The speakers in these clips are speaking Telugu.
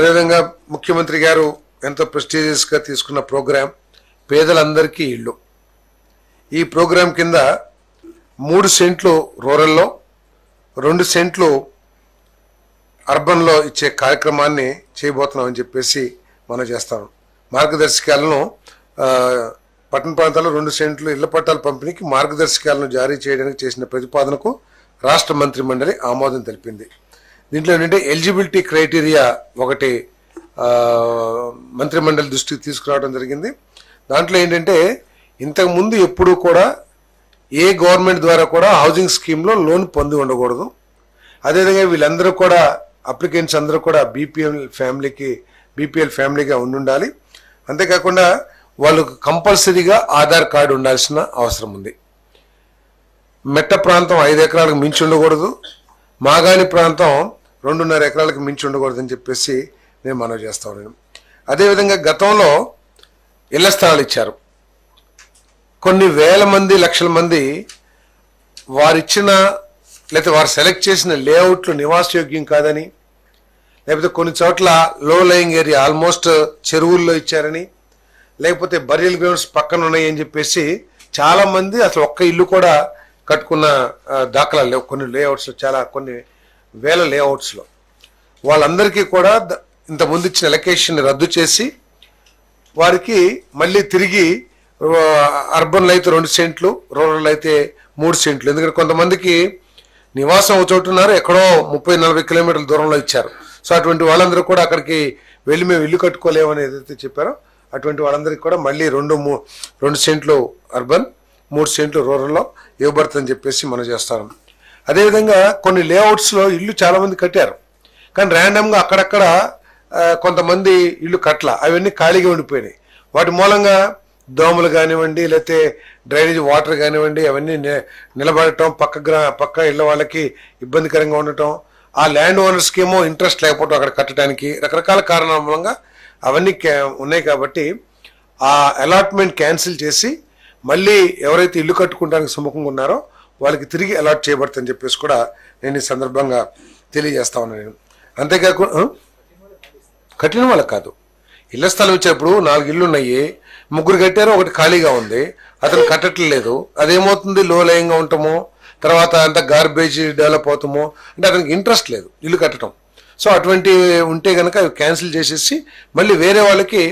అదేవిధంగా ముఖ్యమంత్రి గారు ఎంతో ప్రెస్టీజియస్గా తీసుకున్న ప్రోగ్రాం పేదలందరికీ ఇళ్ళు. ఈ ప్రోగ్రాం కింద 3 సెంట్లు రూరల్లో 2 సెంట్లు అర్బన్లో ఇచ్చే కార్యక్రమాన్ని చేయబోతున్నామని చెప్పేసి మనం చేస్తాం. మార్గదర్శకాలను పట్టణ ప్రాంతాల్లో 2 సెంట్లు ఇళ్ల పట్టాల పంపిణీకి మార్గదర్శకాలను జారీ చేయడానికి చేసిన ప్రతిపాదనకు రాష్ట్ర మంత్రి మండలి ఆమోదం తెలిపింది. దీంట్లో ఏంటంటే ఎలిజిబిలిటీ క్రైటీరియా ఒకటి మంత్రి మండలి దృష్టికి తీసుకురావడం జరిగింది. దాంట్లో ఏంటంటే ఇంతకుముందు ఎప్పుడూ కూడా ఏ గవర్నమెంట్ ద్వారా కూడా హౌసింగ్ స్కీమ్లో లోన్ పొంది ఉండకూడదు. అదేవిధంగా వీళ్ళందరూ కూడా అప్లికెంట్స్ అందరూ కూడా బీపీఎల్ ఫ్యామిలీగా ఉండాలి. అంతేకాకుండా వాళ్ళకు కంపల్సరీగా ఆధార్ కార్డు ఉండాల్సిన అవసరం ఉంది. మెట్ట ప్రాంతం 5 ఎకరాలకు మించి ఉండకూడదు, మాగాణి ప్రాంతం 2.5 ఎకరాలకు మించి ఉండకూడదని చెప్పేసి నేను మనవి చేస్తా ఉన్నాను. అదేవిధంగా గతంలో ఇళ్ల స్థలాలు ఇచ్చారు. కొన్ని వేల మంది లక్షల మంది వారిచ్చిన లేకపోతే వారు సెలెక్ట్ చేసిన లేఅవుట్లు నివాసయోగ్యం కాదని, లేకపోతే కొన్ని చోట్ల లో లయింగ్ ఏరియా ఆల్మోస్ట్ చెరువుల్లో ఇచ్చారని, లేకపోతే బరియల్ గ్రౌండ్స్ పక్కన ఉన్నాయి అని చెప్పేసి చాలామంది అసలు ఒక్క ఇల్లు కూడా కట్టుకున్న దాఖలాలు లేవు. కొన్ని లేఅవుట్స్లో కొన్ని వేల లేఅవుట్స్లో వాళ్ళందరికీ కూడా ఇంతకుముందు ఇచ్చిన ఎలకేషన్ రద్దు చేసి వారికి మళ్ళీ తిరిగి అర్బన్లో అయితే 2 సెంట్లు, రూరల్ అయితే 3 సెంట్లు. ఎందుకంటే కొంతమందికి నివాసం ఒక చోటు ఉన్నారు, ఎక్కడో 30-40 కిలోమీటర్ల దూరంలో ఇచ్చారు. సో అటువంటి వాళ్ళందరూ కూడా అక్కడికి వెళ్ళి మేము ఇల్లు కట్టుకోలేమని ఏదైతే చెప్పారో అటువంటి వాళ్ళందరికీ కూడా మళ్ళీ 2 సెంట్లు అర్బన్, 3 సెంట్లు రూరల్లో ఇవ్వబడుతుందని చెప్పేసి మనం చేస్తాం. అదేవిధంగా కొన్ని లేఅవుట్స్లో ఇల్లు చాలామంది కట్టారు, కానీ ర్యాండమ్గా అక్కడక్కడ కొంతమంది ఇల్లు కట్ల, అవన్నీ ఖాళీగా ఉండిపోయినాయి. వాటి మూలంగా దోమలు కానివ్వండి, లేకపోతే డ్రైనేజ్ వాటర్ కానివ్వండి, అవన్నీ నిలబడటం, పక్క ఇళ్ళ వాళ్ళకి ఇబ్బందికరంగా ఉండటం, ఆ ల్యాండ్ ఓనర్స్కి ఏమో ఇంట్రెస్ట్ లేకపోవడం అక్కడ కట్టడానికి, రకరకాల కారణాల మూలంగా అవన్నీ ఉన్నాయి. కాబట్టి ఆ అలాట్మెంట్ క్యాన్సిల్ చేసి మళ్ళీ ఎవరైతే ఇల్లు కట్టుకోవడానికి సుముఖంగా ఉన్నారో వాళ్ళకి తిరిగి అలాట్ చేయబడుతుందని చెప్పేసి కూడా నేను ఈ సందర్భంగా తెలియజేస్తా ఉన్నాను. అంతేకాకుండా కట్టిన వాళ్ళకి కాదు, ఇళ్ల స్థలం ఇచ్చేప్పుడు 4 ఇళ్ళు ఉన్నాయి, 3 కట్టారు, 1 ఖాళీగా ఉంది, అతను కట్టట్లేదు. అదేమవుతుంది, లో లయంగా ఉంటామో, తర్వాత అంత గార్బేజ్ డెవలప్ అవుతామో, అంటే అతనికి ఇంట్రెస్ట్ లేదు ఇల్లు కట్టడం. సో అటువంటి ఉంటే కనుక అవి క్యాన్సిల్ చేసేసి మళ్ళీ వేరే వాళ్ళకి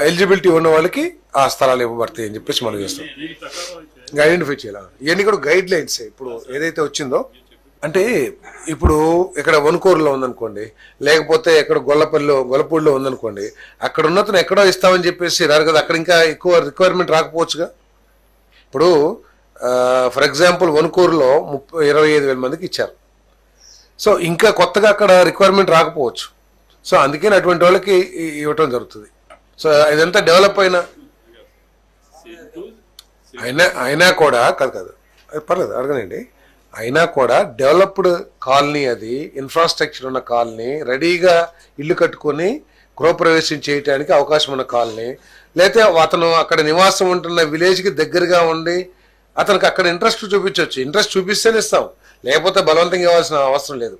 ఎలిజిబిలిటీ ఉన్న వాళ్ళకి ఆ స్థలాలు ఇవ్వబడతాయి అని చెప్పేసి మనం చేస్తాం. ఇంకా ఐడెంటిఫై చేయాలి. ఇవన్నీ కూడా గైడ్ లైన్స్. ఇప్పుడు ఏదైతే వచ్చిందో అంటే ఇప్పుడు ఇక్కడ వనుకూరులో ఉందనుకోండి, లేకపోతే ఇక్కడ గొల్లపూడిలో ఉందనుకోండి, అక్కడ ఉన్నతను ఎక్కడో ఇస్తామని చెప్పేసి రారు కదా, అక్కడ ఇంకా ఎక్కువ రిక్వైర్మెంట్ రాకపోవచ్చుగా. ఇప్పుడు ఫర్ ఎగ్జాంపుల్ వనుకూరులో 25,000 మందికి ఇచ్చారు. సో ఇంకా కొత్తగా అక్కడ రిక్వైర్మెంట్ రాకపోవచ్చు. సో అందుకని అటువంటి వాళ్ళకి ఇవ్వటం జరుగుతుంది. సో ఇదంతా డెవలప్ అయినా కూడా కాదు పర్లేదు అడగనండి, అయినా కూడా డెవలప్డ్ కాలనీ, అది ఇన్ఫ్రాస్ట్రక్చర్ ఉన్న కాలనీ, రెడీగా ఇల్లు కట్టుకొని గృహప్రవేశం చేయడానికి అవకాశం ఉన్న కాలనీ, లేకపోతే అతను అక్కడ నివాసం ఉంటున్న విలేజ్కి దగ్గరగా ఉండి అతనికి అక్కడ ఇంట్రెస్ట్ చూపించవచ్చు. ఇంట్రెస్ట్ చూపిస్తేనే ఇస్తాం, లేకపోతే బలవంతంగా ఇవ్వాల్సిన అవసరం లేదు.